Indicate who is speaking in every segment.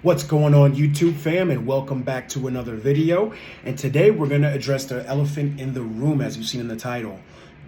Speaker 1: What's going on, YouTube fam, and welcome back to another video. And today we're going to address the elephant in the room, as you've seen in the title.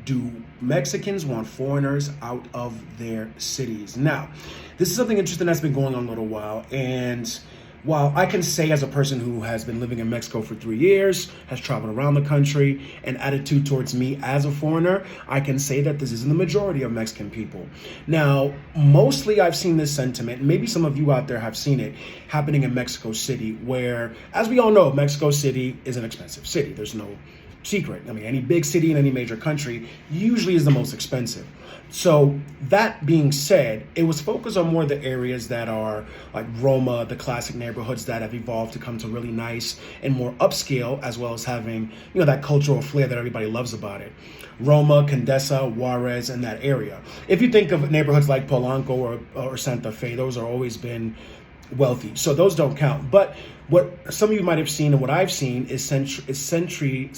Speaker 1: Do Mexicans want foreigners out of their cities? Now, this is something interesting that's been going on a little while, and while I can say, as a person who has been living in Mexico for 3 years, has traveled around the country, an attitude towards me as a foreigner, I can say that this isn't the majority of Mexican people. Now, mostly I've seen this sentiment, and maybe some of you out there have seen it, happening in Mexico City, where, as we all know, Mexico City is an expensive city. There's no secret. I mean, any big city in any major country usually is the most expensive. So that being said, it was focused on more of the areas that are like Roma, the classic neighborhoods that have evolved to come to really nice and more upscale, as well as having, that cultural flair that everybody loves about it. Roma, Condesa, Juarez, and that area. If you think of neighborhoods like Polanco or Santa Fe, those are always been wealthy, so those don't count. But what some of you might have seen, and what I've seen, is centrally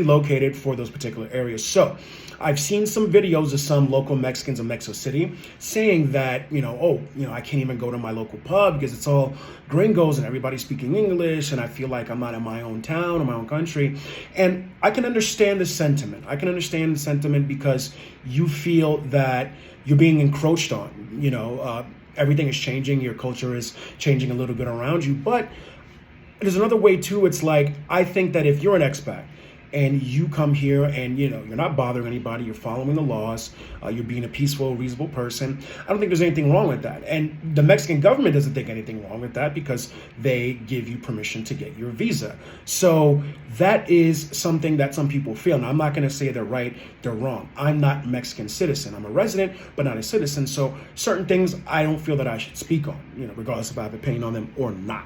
Speaker 1: located for those particular areas. So I've seen some videos of some local Mexicans in Mexico City saying that, I can't even go to my local pub because it's all gringos and everybody's speaking English, and I feel like I'm not in my own town or my own country. And I can understand the sentiment. Because you feel that you're being encroached on, everything is changing. Your culture is changing a little bit around you. But there's another way too. It's like, I think that if you're an expat and you come here and, you're not bothering anybody, you're following the laws, you're being a peaceful, reasonable person, I don't think there's anything wrong with that. And the Mexican government doesn't think anything wrong with that because they give you permission to get your visa. So that is something that some people feel. Now, I'm not going to say they're right, they're wrong. I'm not a Mexican citizen. I'm a resident, but not a citizen. So certain things I don't feel that I should speak on, regardless if I have an opinion on them or not.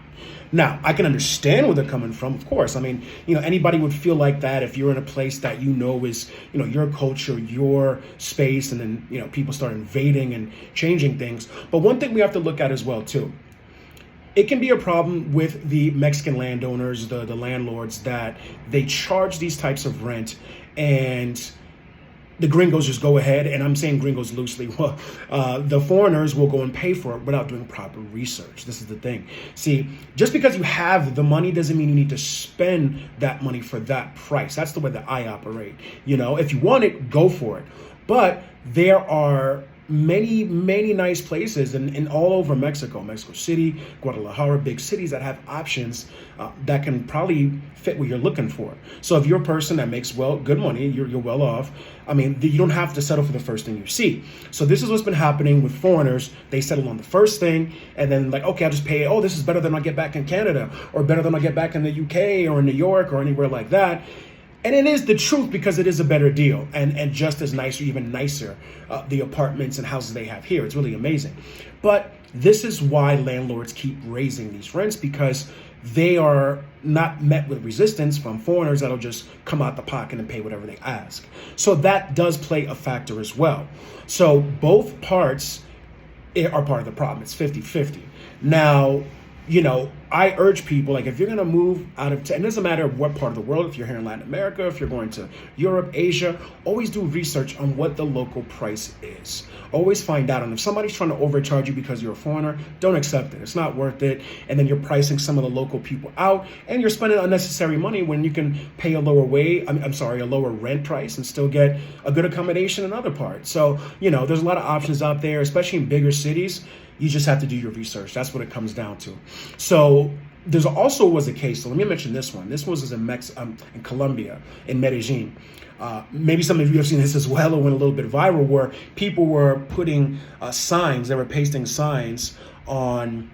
Speaker 1: Now, I can understand where they're coming from, of course. I mean, anybody would feel like that if you're in a place that is, your culture, your space, and then, people start invading and changing things. But one thing we have to look at as well, too, it can be a problem with the Mexican landowners, the landlords, that they charge these types of rent, and the gringos just go ahead, and I'm saying gringos loosely, the foreigners will go and pay for it without doing proper research. This is the thing. See, just because you have the money doesn't mean you need to spend that money for that price. That's the way that I operate. If you want it, go for it. But there are many, many nice places in all over Mexico City, Guadalajara, big cities that have options that can probably fit what you're looking for. So if you're a person that makes good money, you're well off. I mean, you don't have to settle for the first thing you see. So this is what's been happening with foreigners. They settle on the first thing, and then okay, I'll just pay. Oh, this is better than I get back in Canada, or better than I get back in the UK or in New York or anywhere like that. And it is the truth, because it is a better deal and just as nice or even nicer, the apartments and houses they have here. It's really amazing. But this is why landlords keep raising these rents, because they are not met with resistance from foreigners that'll just come out the pocket and pay whatever they ask. So that does play a factor as well. So both parts are part of the problem. It's 50-50. Now, I urge people, if you're going to move out of, and it doesn't matter what part of the world, if you're here in Latin America, if you're going to Europe, Asia, always do research on what the local price is. Always find out. And if somebody's trying to overcharge you because you're a foreigner, don't accept it. It's not worth it. And then you're pricing some of the local people out, and you're spending unnecessary money when you can pay a lower a lower rent price and still get a good accommodation in other parts. So, there's a lot of options out there, especially in bigger cities. You just have to do your research. That's what it comes down to. So there's also was a case. So let me mention this one. This was in Colombia, in Medellin. Maybe some of you have seen this as well. It went a little bit viral, where people were putting signs. They were pasting signs on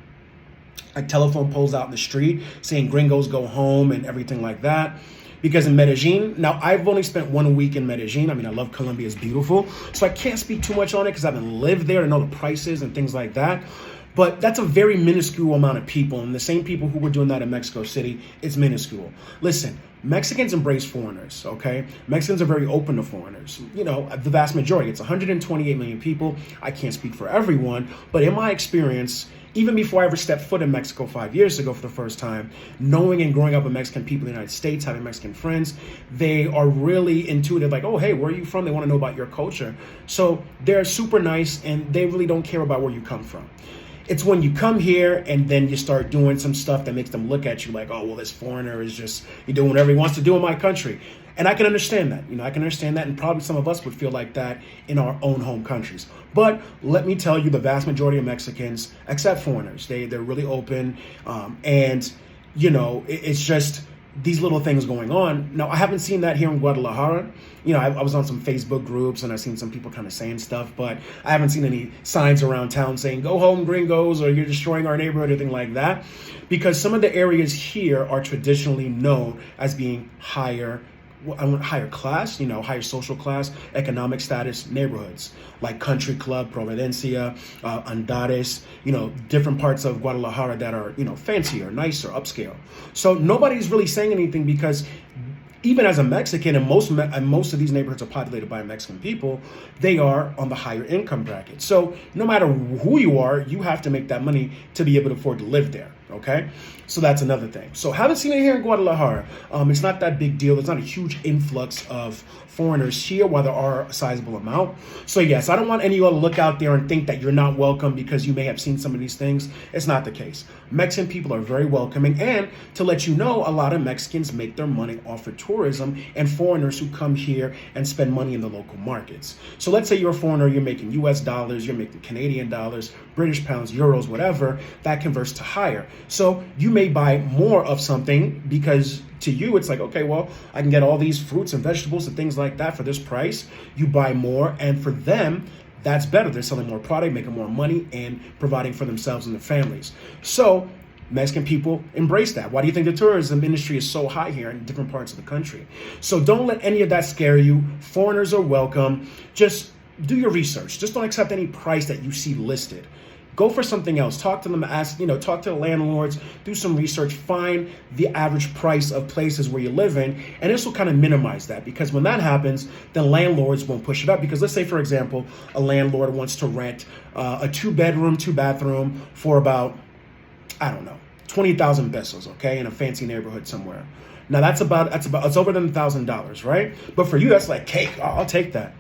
Speaker 1: telephone poles out in the street saying "Gringos go home" and everything like that. Because in Medellin, now I've only spent 1 week in Medellin. I mean, I love Colombia, it's beautiful. So I can't speak too much on it because I haven't lived there to know the prices and things like that. But that's a very minuscule amount of people. And the same people who were doing that in Mexico City, it's minuscule. Listen, Mexicans embrace foreigners, okay? Mexicans are very open to foreigners. The vast majority. It's 128 million people. I can't speak for everyone. But in my experience, even before I ever stepped foot in Mexico 5 years ago for the first time, knowing and growing up with Mexican people in the United States, having Mexican friends, they are really intuitive, like, oh, hey, where are you from? They want to know about your culture. So they're super nice, and they really don't care about where you come from. It's when you come here and then you start doing some stuff that makes them look at you like, oh, well, this foreigner is just, he doing whatever he wants to do in my country. And I can understand that. I can understand that. And probably some of us would feel like that in our own home countries. But let me tell you, the vast majority of Mexicans accept foreigners. They're really open. And, it's just these little things going on. Now, I haven't seen that here in Guadalajara. I was on some Facebook groups and I've seen some people kind of saying stuff, but I haven't seen any signs around town saying, go home, gringos, or you're destroying our neighborhood, or anything like that. Because some of the areas here are traditionally known as being higher class, higher social class, economic status neighborhoods, like Country Club, Providencia, Andares, different parts of Guadalajara that are, fancier, nicer, upscale. So nobody's really saying anything because even as a Mexican, and most of these neighborhoods are populated by Mexican people, they are on the higher income bracket. So no matter who you are, you have to make that money to be able to afford to live there. Okay, so that's another thing. So haven't seen it here in Guadalajara. It's not that big deal. There's not a huge influx of foreigners here, while there are a sizable amount. So yes, I don't want any of you to look out there and think that you're not welcome because you may have seen some of these things. It's not the case. Mexican people are very welcoming, and to let you know, a lot of Mexicans make their money off of tourism and foreigners who come here and spend money in the local markets. So let's say you're a foreigner, you're making US dollars, you're making Canadian dollars, British pounds, euros, whatever, that converts to higher. So you may buy more of something because to you, it's like, okay, well, I can get all these fruits and vegetables and things like that for this price. You buy more, and for them, that's better. They're selling more product, making more money, and providing for themselves and their families. So Mexican people embrace that. Why do you think the tourism industry is so high here in different parts of the country? So don't let any of that scare you. Foreigners are welcome. Just do your research. Just don't accept any price that you see listed. Go for something else. Talk to them, talk to the landlords, do some research, find the average price of places where you live in, and this will kind of minimize that, because when that happens, then landlords won't push it up. Because let's say, for example, a landlord wants to rent a 2-bedroom, 2-bathroom for about, 20,000 pesos, okay, in a fancy neighborhood somewhere. Now it's over than $1,000, right? But for you, that's like cake. Oh, I'll take that.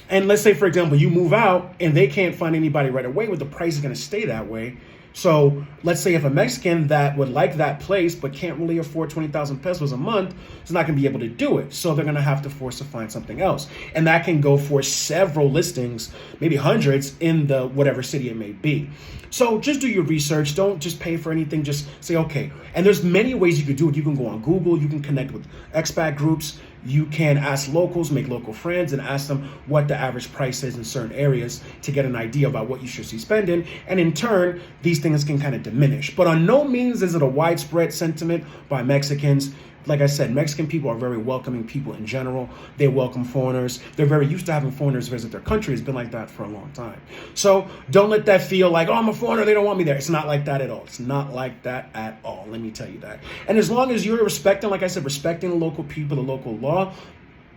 Speaker 1: And let's say, for example, you move out and they can't find anybody right away, but the price is going to stay that way. So let's say if a Mexican that would like that place but can't really afford 20,000 pesos a month is not going to be able to do it. So they're going to have to force to find something else. And that can go for several listings, maybe hundreds in the whatever city it may be. So just do your research. Don't just pay for anything. Just say, okay. And there's many ways you could do it. You can go on Google. You can connect with expat groups. You can ask locals, make local friends, and ask them what the average price is in certain areas to get an idea about what you should be spending. And in turn, these things can kind of diminish. But on no means is it a widespread sentiment by Mexicans. Like I said, Mexican people are very welcoming people in general. They welcome foreigners. They're very used to having foreigners visit their country. It's been like that for a long time. So don't let that feel like, oh, I'm a foreigner, they don't want me there. It's not like that at all. It's not like that at all. Let me tell you that. And as long as you're respecting, like I said, respecting the local people, the local law,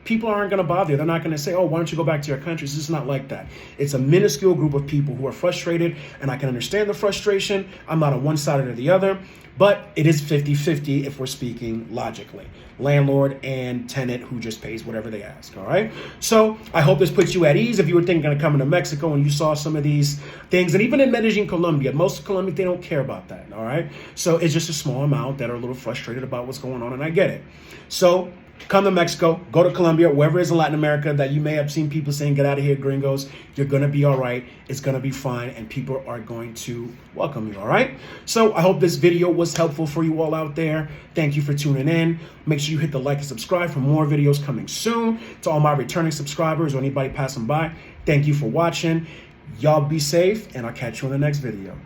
Speaker 1: people aren't going to bother you. They're not going to say, oh, why don't you go back to your country? It's just not like that. It's a minuscule group of people who are frustrated, and I can understand the frustration. I'm not on one side or the other, but it is 50-50 if we're speaking logically. Landlord and tenant who just pays whatever they ask, all right? So I hope this puts you at ease if you were thinking of coming to Mexico and you saw some of these things. And even in Medellin, Colombia, most of Colombia, they don't care about that, all right? So it's just a small amount that are a little frustrated about what's going on, and I get it. So come to Mexico, go to Colombia, wherever it is in Latin America that you may have seen people saying, get out of here, gringos. You're going to be all right. It's going to be fine, and people are going to welcome you, all right? So I hope this video was helpful for you all out there. Thank you for tuning in. Make sure you hit the like and subscribe for more videos coming soon. To all my returning subscribers or anybody passing by, thank you for watching. Y'all be safe, and I'll catch you in the next video.